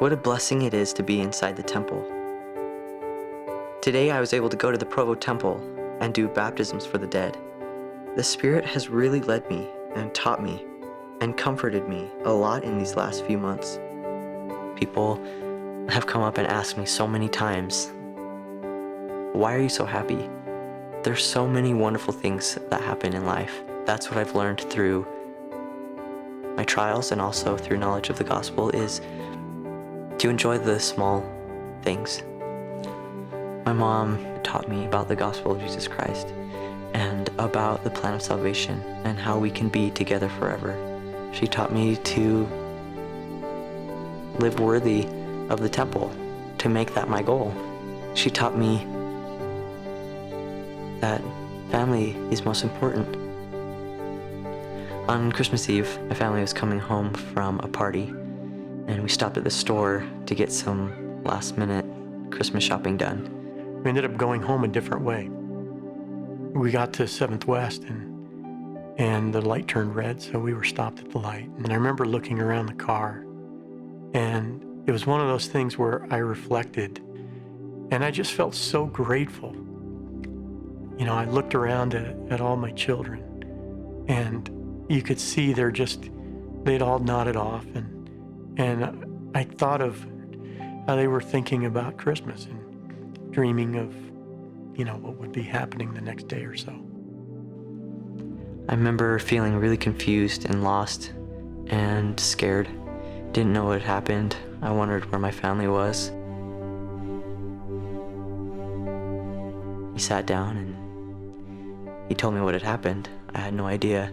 What a blessing it is to be inside the temple. Today I was able to go to the Provo Temple and do baptisms for the dead. The Spirit has really led me and taught me and comforted me a lot in these last few months. People have come up and asked me so many times, why are you so happy? There's so many wonderful things that happen in life. That's what I've learned through my trials and also through knowledge of the gospel, is to enjoy the small things. My mom taught me about the gospel of Jesus Christ and about the plan of salvation and how we can be together forever. She taught me to live worthy of the temple, to make that my goal. She taught me that family is most important. On Christmas Eve, my family was coming home from a party, and we stopped at the store to get some last-minute Christmas shopping done. We ended up going home a different way. We got to 7th West, and the light turned red, so we were stopped at the light. And I remember looking around the car, and it was one of those things where I reflected, and I just felt so grateful. You know, I looked around at all my children, and you could see they'd all nodded off, and I thought of how they were thinking about Christmas and dreaming of, you know, what would be happening the next day or so. I remember feeling really confused and lost and scared. Didn't know what had happened. I wondered where my family was. He sat down and he told me what had happened. I had no idea.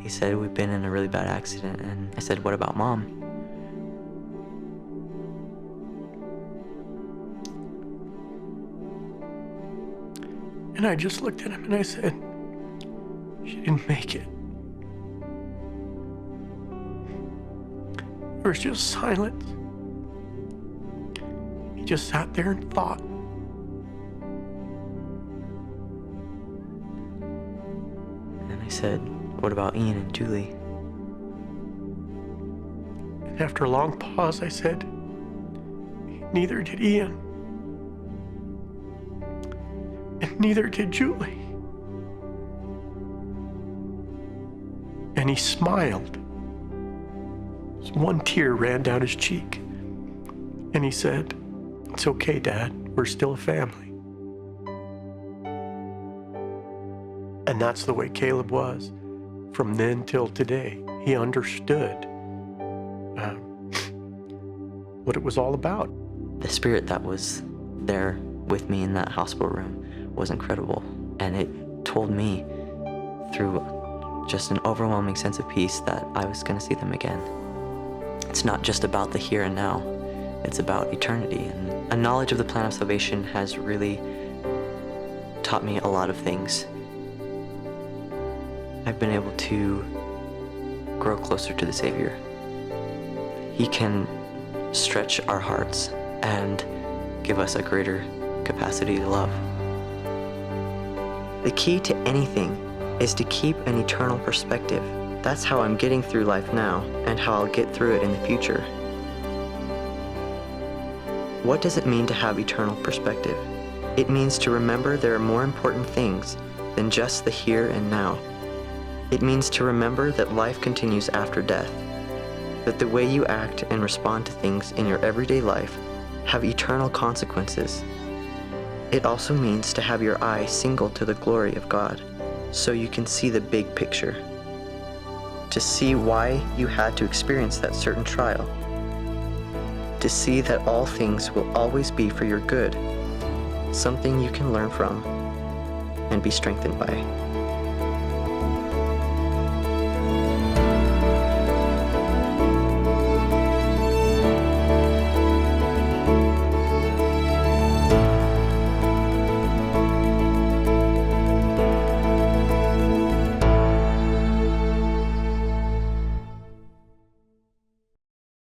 He said we'd been in a really bad accident, and I said, what about Mom? And I just looked at him and I said, she didn't make it. There was just silence. He just sat there and thought. And I said, what about Ian and Julie? And after a long pause, I said, neither did Ian. And neither did Julie. And he smiled. One tear ran down his cheek. And he said, it's okay, Dad. We're still a family. And that's the way Caleb was. From then till today, he understood what it was all about. The Spirit that was there with me in that hospital room was incredible, and it told me through just an overwhelming sense of peace that I was going to see them again. It's not just about the here and now, it's about eternity, and a knowledge of the plan of salvation has really taught me a lot of things. I've been able to grow closer to the Savior. He can stretch our hearts and give us a greater capacity to love. The key to anything is to keep an eternal perspective. That's how I'm getting through life now and how I'll get through it in the future. What does it mean to have eternal perspective? It means to remember there are more important things than just the here and now. It means to remember that life continues after death, that the way you act and respond to things in your everyday life have eternal consequences. It also means to have your eye single to the glory of God, so you can see the big picture, to see why you had to experience that certain trial, to see that all things will always be for your good, something you can learn from and be strengthened by.